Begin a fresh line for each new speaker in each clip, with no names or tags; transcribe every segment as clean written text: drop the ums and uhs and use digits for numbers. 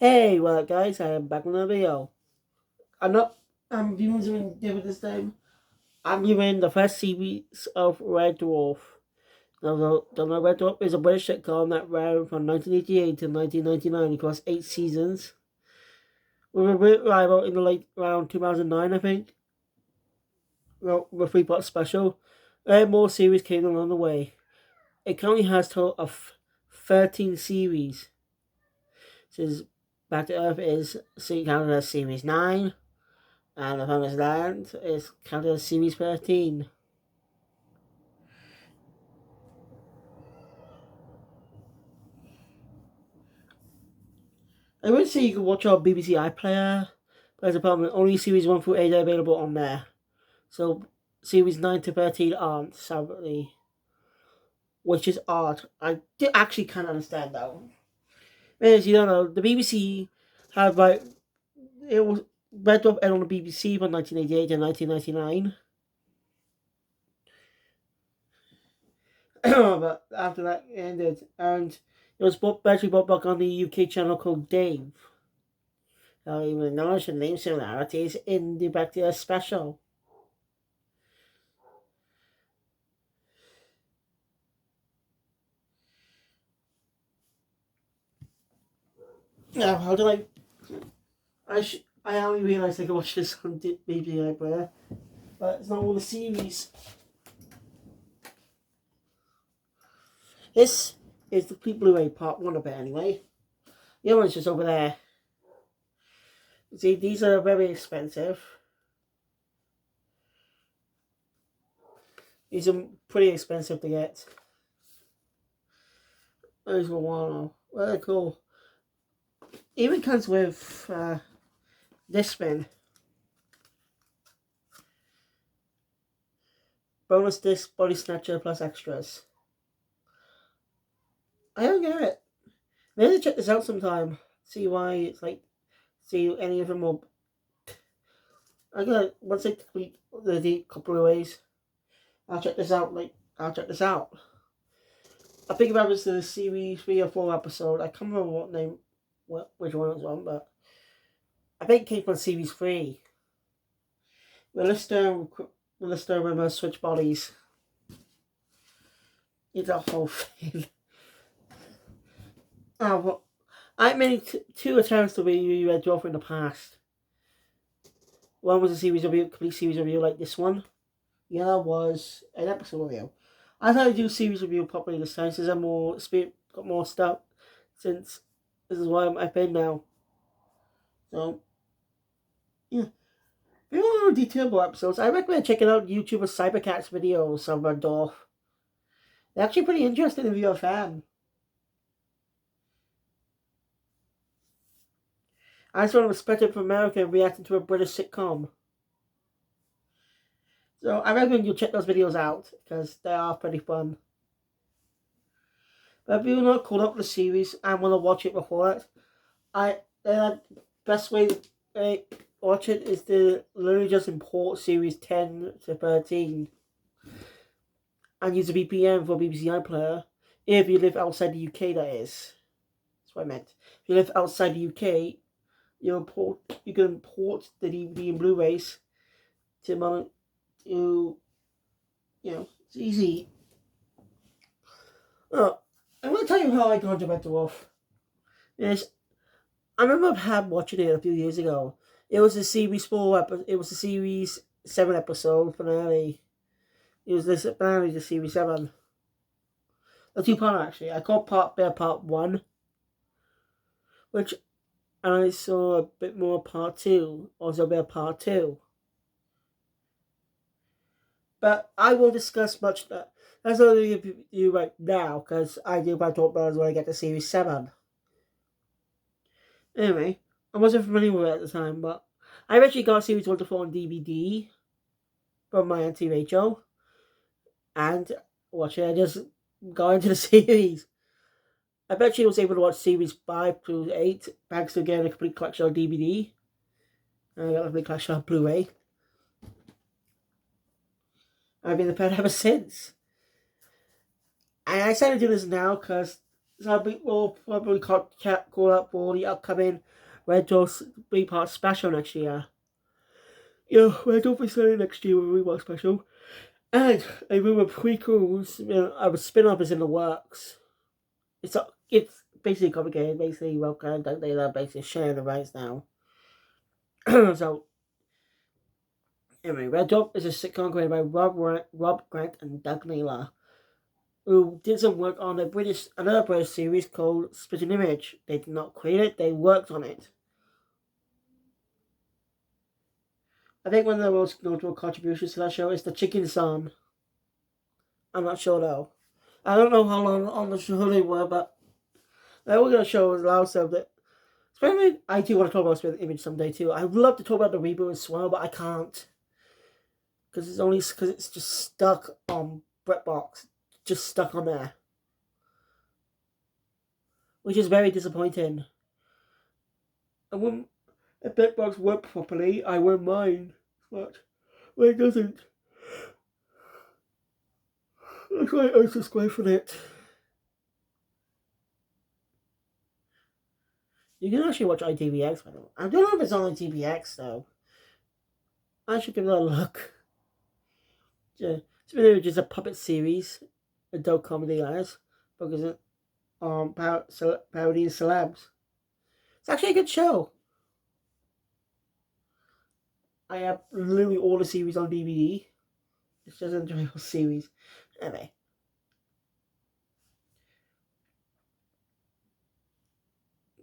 Hey, what up, guys? I am back with another video. I'm viewing something different this time. I'm viewing the first series of Red Dwarf. Now, the Red Dwarf is a British sitcom that ran from 1988 to 1999 across 8 seasons. With a revival in the late around 2009, I think. Well, with a three-part special. More series came along the way. It currently has a total of 13 series. Since Back to Earth is counted as Series 9. And the Promised Land is counted as Series 13. I would say you can watch our BBC iPlayer, but as a problem, only Series 1 through 8 are available on there. So Series 9 to 13 aren't separately, which is odd. I do actually can't understand that one. As you don't know, the BBC had it was Red Dwarf aired on the BBC from 1988 to 1999. But after that ended, and it was eventually brought back on the UK channel called Dave. I even acknowledge the name similarities in the Back to Earth special. Now, how do I only realised I could watch this on BBC iPlayer, but it's not all the series. This is the complete Blu-ray part 1 of it anyway. The other one's just over there. See, these are very expensive. These are pretty expensive to get. Those were one. Very cool. Even comes with this bin. Bonus disc, body snatcher plus extras. I don't get it. Maybe check this out sometime. See why it's like. See any of them will. I gotta once I complete the couple of ways. I'll check this out. I'll check this out. I think about this the series 3 or 4 episode. I can't remember which one it was on, but I think it came from series 3. Lister remember switch bodies. It's a whole thing. Oh, well, I made 2 attempts to review Red Dwarf in the past. One was a series review, complete series review like this one. The other was an episode review. I thought I'd do series review properly this time since I'm got more stuff. Since this is why I've been now. So, yeah. If you want more detailed episodes, I recommend checking out YouTuber Cybercat's videos of Red Dwarf. They're actually pretty interesting if you're a fan. I just want to respect it from America reacting to a British sitcom. So I recommend you check those videos out because they are pretty fun. But if you're not caught up with the series and want to watch it before it, the best way to watch it is to literally just import series 10 to 13 and use a VPN for BBC iPlayer if you live outside the UK, that is. That's what I meant. If you live outside the UK, you can import the DVD and Blu-rays to it's easy. I'm going to tell you how I got into Red Dwarf. Yes, I remember watching it a few years ago. It was a series 4 it was a series 7 episode finale. It was the finale to series 7. A 2-part actually. I called part 1, which and I saw a bit more part 2, also a bit of part 2. But I won't discuss much that. That's all you right now, because I do about talk about it when I get to series 7. Anyway, I wasn't familiar with it at the time, but I actually got series 1 to 4 on DVD from my auntie Rachel, and watching I just got into the series. I bet she was able to watch series 5 through 8, thanks to getting a complete collection on DVD. And I got a complete collection on Blu-ray. I've been a fan ever since. And I decided to do this now because So we'll probably call out for the upcoming Red Dwarf 3-part special next year. Yeah, Red Dwarf is starting next year with a rewatch special. And a rumor prequels, a spin-off is in the works. It's basically complicated. Basically, Welcome, they're basically sharing the rights now. So, anyway, Red Dwarf is a sitcom created by Rob Grant and Doug Naylor, who did some work on another British series called Spitting Image. They did not create it, they worked on it. I think one of the most notable contributions to that show is the Chicken Song. I'm not sure though. I don't know how long on the show they were, but they were going to show a lot of stuff that. Especially, I do want to talk about Spitting Image someday too. I would love to talk about the reboot as well, but I can't. Because it's just stuck on BritBox. Just stuck on there. Which is very disappointing. If BritBox worked properly, I wouldn't mind. But when it doesn't, that's why I unsubscribe from it. You can actually watch ITVX, by the way. I don't know if it's on ITVX though. I should give it a look. Yeah, it's just a puppet series, adult comedy as, focusing on parodying celebs. It's actually a good show. I have literally all the series on DVD. It's just an enjoyable series. Anyway.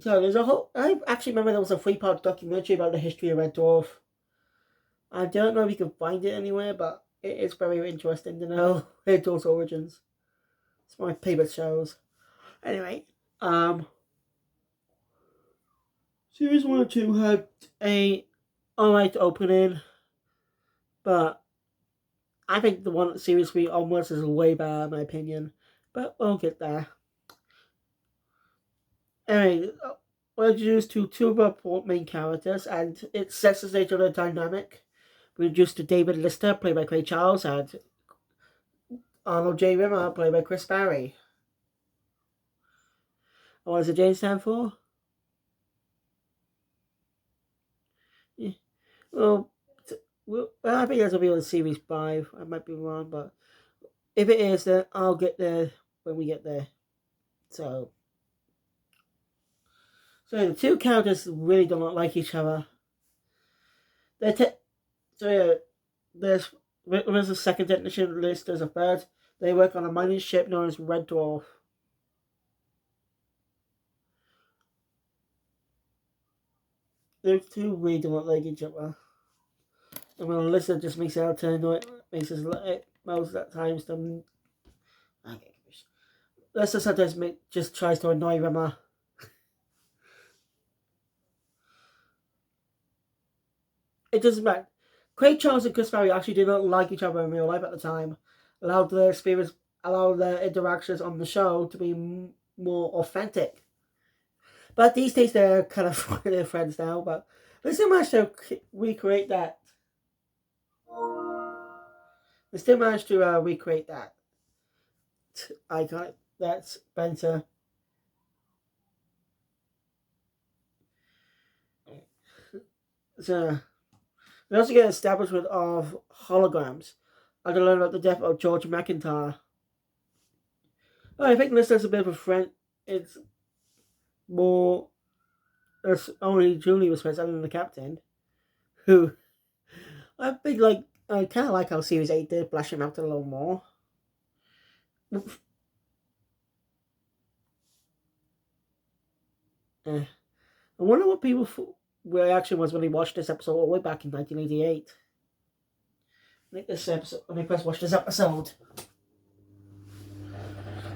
So there's a whole. I actually remember there was a 3-part documentary about the history of Red Dwarf. I don't know if you can find it anywhere, but it is very interesting to know Red Dwarf's origins. It's my favourite shows. Anyway, Series 1 and 2 had a alright opening, but I think the one Series 3 onwards is way better in my opinion. But we'll get there. Anyway, we're introduced to two of our main characters, and it sets the stage of the dynamic. We're introduced to David Lister, played by Craig Charles, and Arnold J. Rimmer, played by Chris Barry. And what does the J stand for? Yeah. Well, I think this will be on Series 5. I might be wrong, but if it is, then I'll get there when we get there. So the two characters really do not like each other. There's a second technician, List as a third. They work on a mining ship known as Red Dwarf. Those two really do not like each other. And when Alyssa just makes it out to annoy, makes us most at times them. Okay, Alyssa sometimes just tries to annoy Rimmer. It doesn't matter. Craig Charles and Chris Barry actually did not like each other in real life at the time. Allowed their interactions on the show to be more authentic. But these days they're kind of they're friends now. But they still managed to recreate that. They still managed to recreate that icon. That's Spencer. So we also get establishment of holograms. I learn about the death of George McIntyre. I think Lister's a bit of a friend. It's more. There's only Julie was friends other than the captain, who I think I kind of like how Series 8 did flash him out a little more. I wonder what people's reaction was when they watched this episode all the way back in 1988. When they first watched this episode.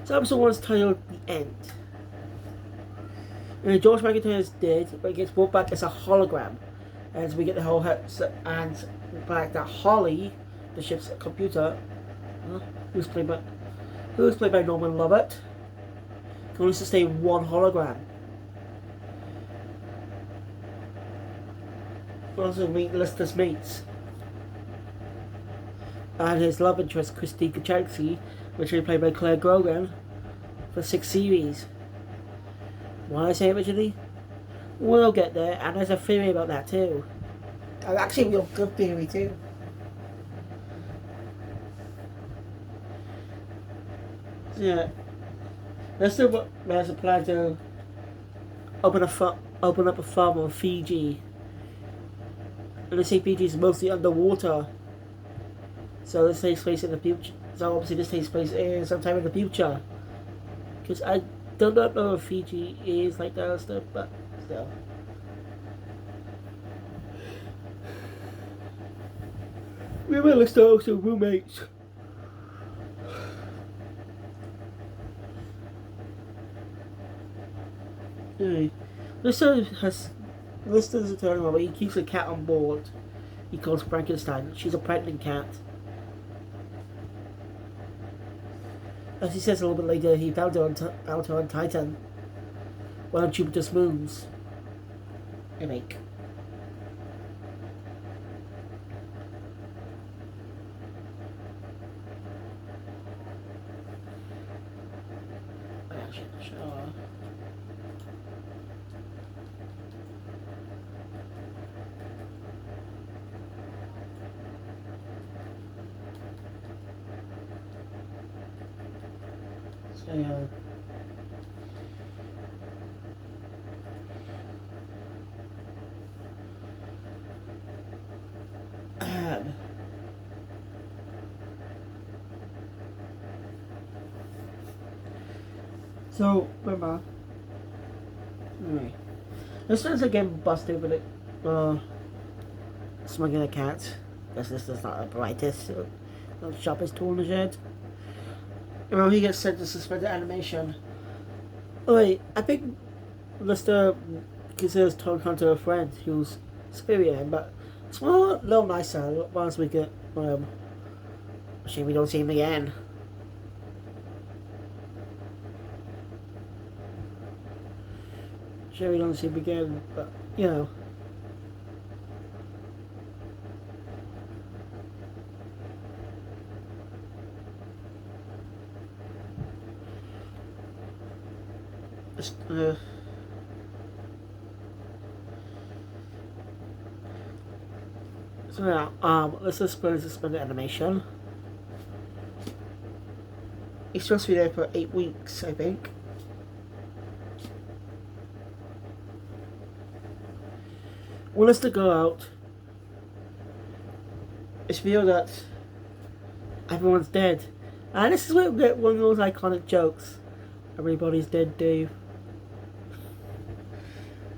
So episode 1 is titled The End. And George McIntyre is dead, but he gets brought back as a hologram. As we get the whole and back that Holly, the ship's computer, who's played by Norman Lovett, can only sustain one hologram. We also meet Lister's mates. And his love interest, Christy Kachowski, which is played by Claire Grogan, for 6 series. Why I say originally? We'll get there, and there's a theory about that too. And actually, a real good theory too. Yeah, there's a plan to open up a farm on Fiji, and they say Fiji is mostly underwater. So this takes place in the future. So obviously this takes place in sometime in the future. Because I do not know if Fiji is like that and stuff, but still. We will start also roommates. Anyway, Lister is a turning but he keeps a cat on board. He calls Frankenstein. She's a pregnant cat. As he says a little bit later, he found her on Titan, one of Jupiter's moons. I think. So, so remember, anyway, this one's again busted with it, smuggling a cat. Guess this is not the brightest, not the sharpest tool in the shed. Well, he gets sent to suspended animation. Oh wait, I think Lister considers Tom Hunter a friend who's superior, but it's a little nicer once we get. Shame we don't see him again. Sure, we don't see him again, but you know. So now, let's just go to suspended animation. He's supposed to be there for 8 weeks, I think. Want us to go out. It's real that everyone's dead. And this is where we get one of those iconic jokes. Everybody's dead, Dave.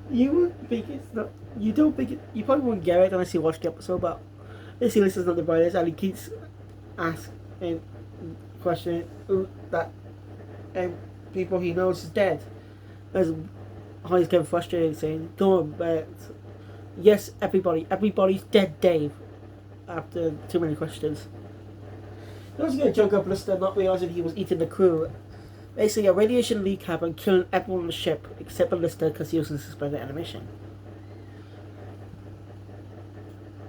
You would think it's not. You don't think it. You probably won't get it unless you watch the episode, but basically, this is not the brightest, and he keeps asking, questioning that people he knows is dead. As how he's getting frustrated, saying, "Don't, yes, everybody's dead, Dave." After too many questions, he was going to joke up Lister, not realizing he was eating the crew. Basically, a radiation leak happened, killing everyone on the ship except for Lister because he was in suspended animation.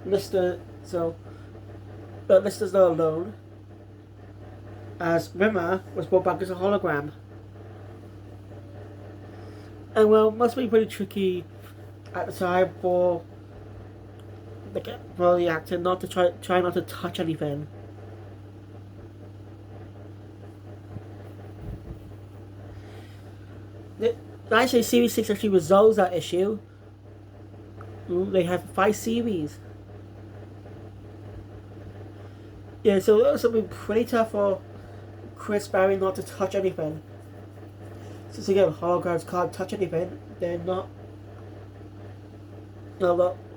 Lister's not alone, as Rimmer was brought back as a hologram. And well, must be pretty tricky at the time for the actor not to try not to touch anything. Actually, Series 6 actually resolves that issue. They have 5 series. Yeah, so it was something pretty tough for Chris Barry not to touch anything. Since again, holograms can't touch anything, they're not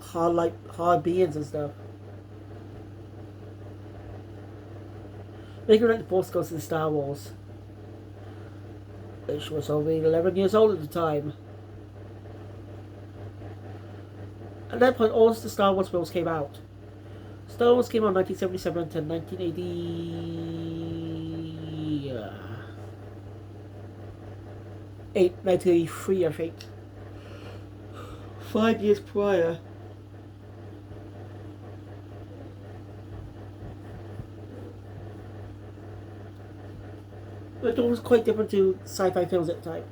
hard beings and stuff. Making like the Force Ghost in Star Wars. Which was only 11 years old at the time. At that point, all the Star Wars films came out. Star Wars came out 1977 to 1983, I think. 5 years prior. But it was quite different to sci-fi films at the time.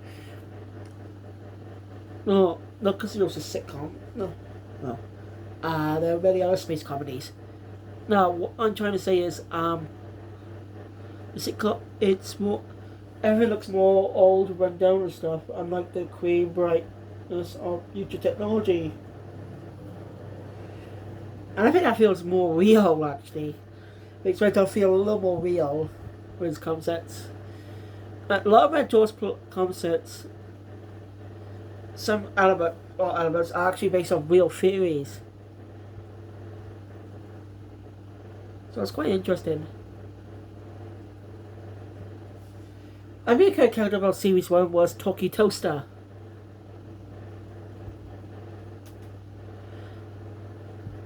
No, not because it was a sitcom. No, no. There are many other space comedies. No, what I'm trying to say is, the sitcom, it's more, everything looks more old, run down and stuff, unlike the cream brightness of future technology. And I think that feels more real, actually. Makes Red Dwarf feel a little more real with its concepts. A lot of Red Dwarf's concepts, some elements are actually based on real theories. So it's quite interesting. A main character about Series 1 was Toki Toaster.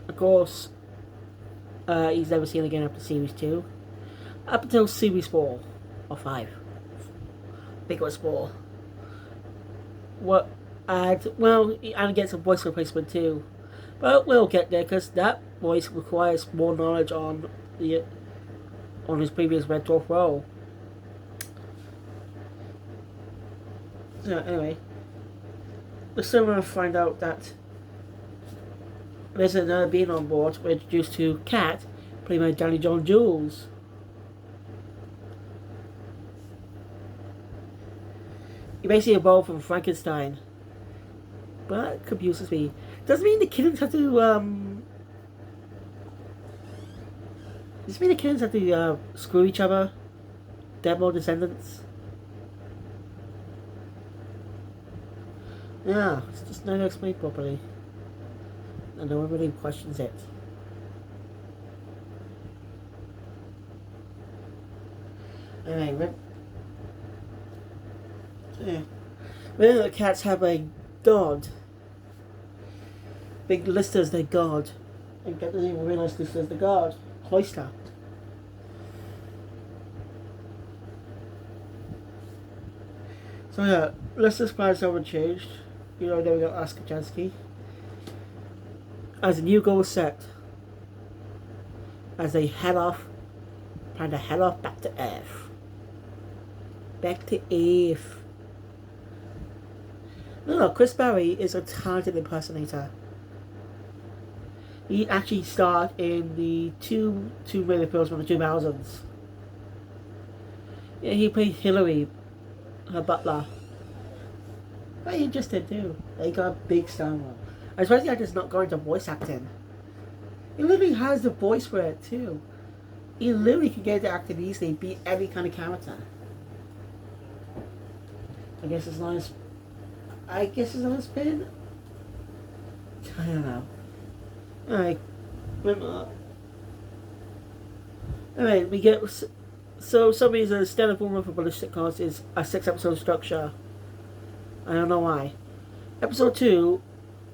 Of course, he's never seen again after Series 2. Up until Series 4 or 5. I think it was 4. What? And gets a voice replacement too. But we'll get there because that voice requires more knowledge on his previous Red Dwarf role. So anyway, we're still going to find out that there's another being on board. We're introduced to Cat, played by Danny John Jules. He basically evolved from Frankenstein. But it confuses me. Doesn't mean the kittens have to, does it mean the kittens have to, screw each other? Demo descendants? Yeah, it's just never explained properly. And no one really questions it. Anyway, when the cats have a god, big Lister's their god, and Cat doesn't even realise Lister's the god. Cloister. So yeah, Lister's plans haven't changed. You know, then we got Ask Kachansky. As a new goal set, as they plan to head off back to Earth. Back to Earth. No, Chris Barry is a talented impersonator. He actually starred in the two million films from the 2000s. Yeah, he played Hillary, her butler. Very interesting too. He got a big star role. I'm surprised the actor's not going to voice acting. He literally has the voice for it too. He literally can get into acting easily, be every kind of character. I guess as long as Ben. I don't know. Alright. Alright, we get. So, some reason the standard formula for ballistic cars is a 6-episode structure. I don't know why. Episode 2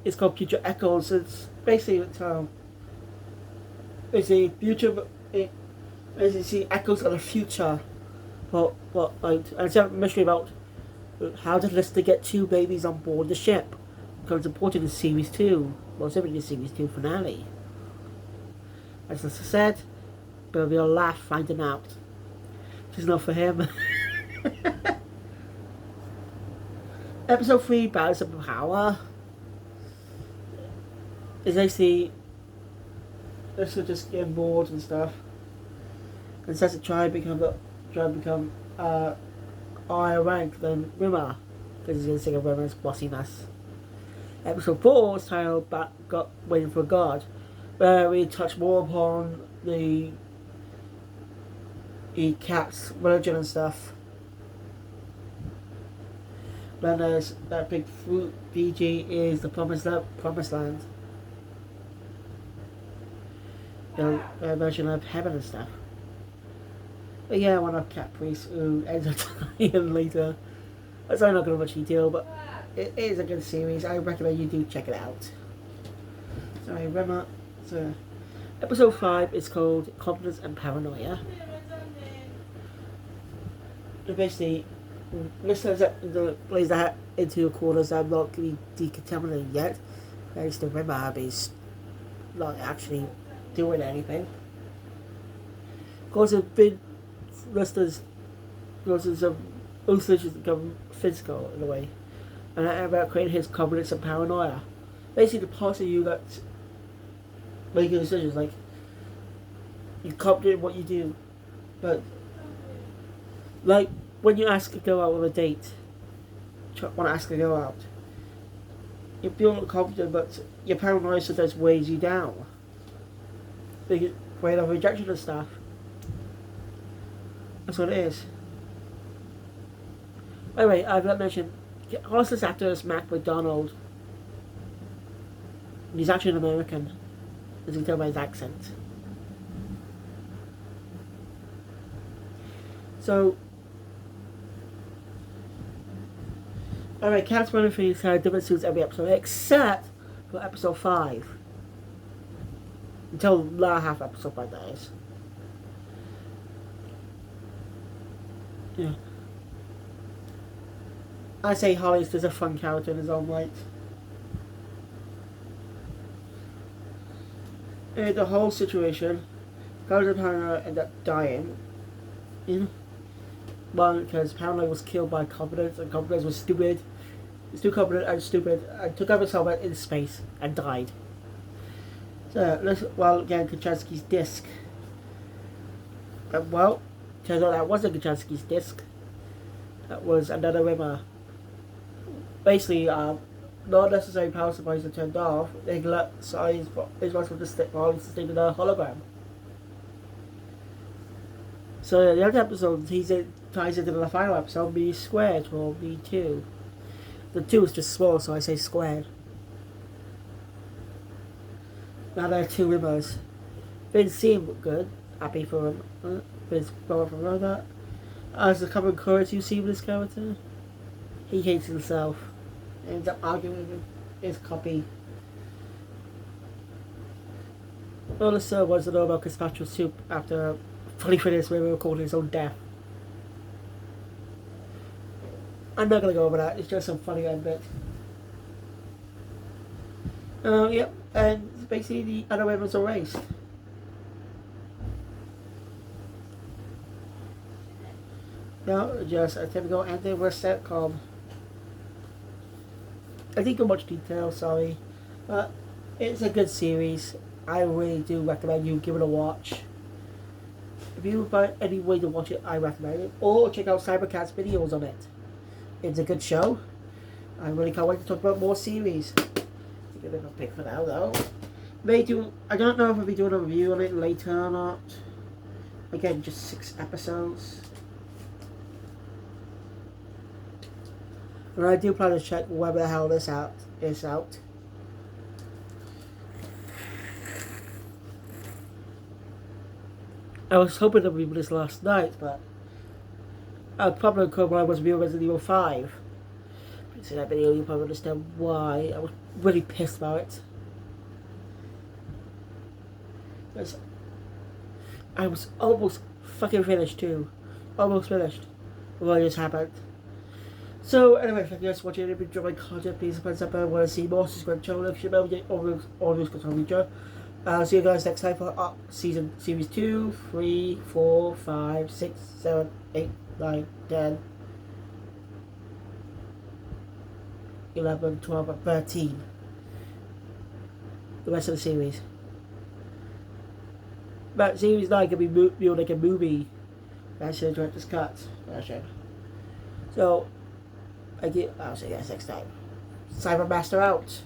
is called Future Echoes. It's basically it's a future. As you see, echoes of the future. But and it's a mystery about how did Lister get 2 babies on board the ship? Because it's important in Series 2. Well, certainly the Series 2 finale. As Lister said, but it'll be a laugh finding out. Which is not for him. Episode 3, Balance of Power. Is basically Lister just getting bored and stuff. And says to try and become higher rank than Rimmer, because he's going to sing of Rimmer's bossiness. Episode 4 is titled Waiting for God, where we touch more upon the cat's religion and stuff. Then there's that big fruit PG is the Promised Land. The version of heaven and stuff. But yeah, one of Cat Priest who ends up dying later. That's not going to much detail, but it is a good series. I recommend you do check it out. Sorry, Rema. So, episode 5 is called Confidence and Paranoia. And basically, listeners plays that into a quarters that are not going to be decontaminated yet. Thanks to Rema is not actually doing anything. Of course, it's been Lister's usage become physical in a way. and that about creating his confidence and paranoia. Basically, the parts of you that making decisions, like you can't do what you do, but like when you ask a girl out on a date, want to ask a girl out, you feel confident, but your paranoia sometimes weighs you down. Because weight of rejection and stuff. That's what it is. Anyway, I've not mentioned, also this actor is Mac McDonald. He's actually an American, as you can tell by his accent. So, alright, Cats running for these different suits every episode, except for episode 5. Until the last half episode 5, that is. Yeah. I say Hollis is a fun character in his own right. And the whole situation, Carlos and Paranoia end up dying. One, because Paranoia was killed by Confidence, and Confidence was stupid. He's too confident and stupid, and took out his helmet in space and died. So, let's, well, again, Kaczynski's disc. Well, turns out that wasn't Kaczynski's disc. That was another rimmer. Basically, not necessary power supplies are turned off. They let size is responsible to stick while he's sustaining a hologram. So the other episode ties into the final episode, B squared or B2. The 2 is just small, so I say squared. Now there are 2 rimmers. Didn't seem good. Happy for him. Vince going from that. As the common chorus you see with this character, he hates himself. Ends up arguing with his copy. All the sir wants to know about gazpacho soup after fully finished rimmer recording his own death. I'm not gonna go over that, it's just some funny end bit. Yep, and basically the other rimmers are erased. No, just a typical anti-West sitcom. I think too much detail, sorry. But it's a good series. I really do recommend you give it a watch. If you find any way to watch it, I recommend it. Or check out Cybercat's videos on it. It's a good show. I really can't wait to talk about more series. Take a little pick for now though. I don't know if I'll be doing a review on it later or not. Again, just 6 episodes. And I do plan to check whether the hell this is out. I was hoping to review this last night, but I probably could when I was reviewing Resident Evil 5. If you see that video, you probably understand why. I was really pissed about it. Because I was almost fucking finished too. Almost finished. What just happened. So anyway, thank you guys for watching. If you enjoyed my content, please press up and want to see more, subscribe to the channel if you remember all news control feature. See you guys next time for series 2, 3, 4, 5, 6, 7, 8, 9, 10, 11, 12, and 13. The rest of the series. But series 9 can be viewed like a movie. That's the director's cut version. So, I'll see you guys next time. Cybermaster out.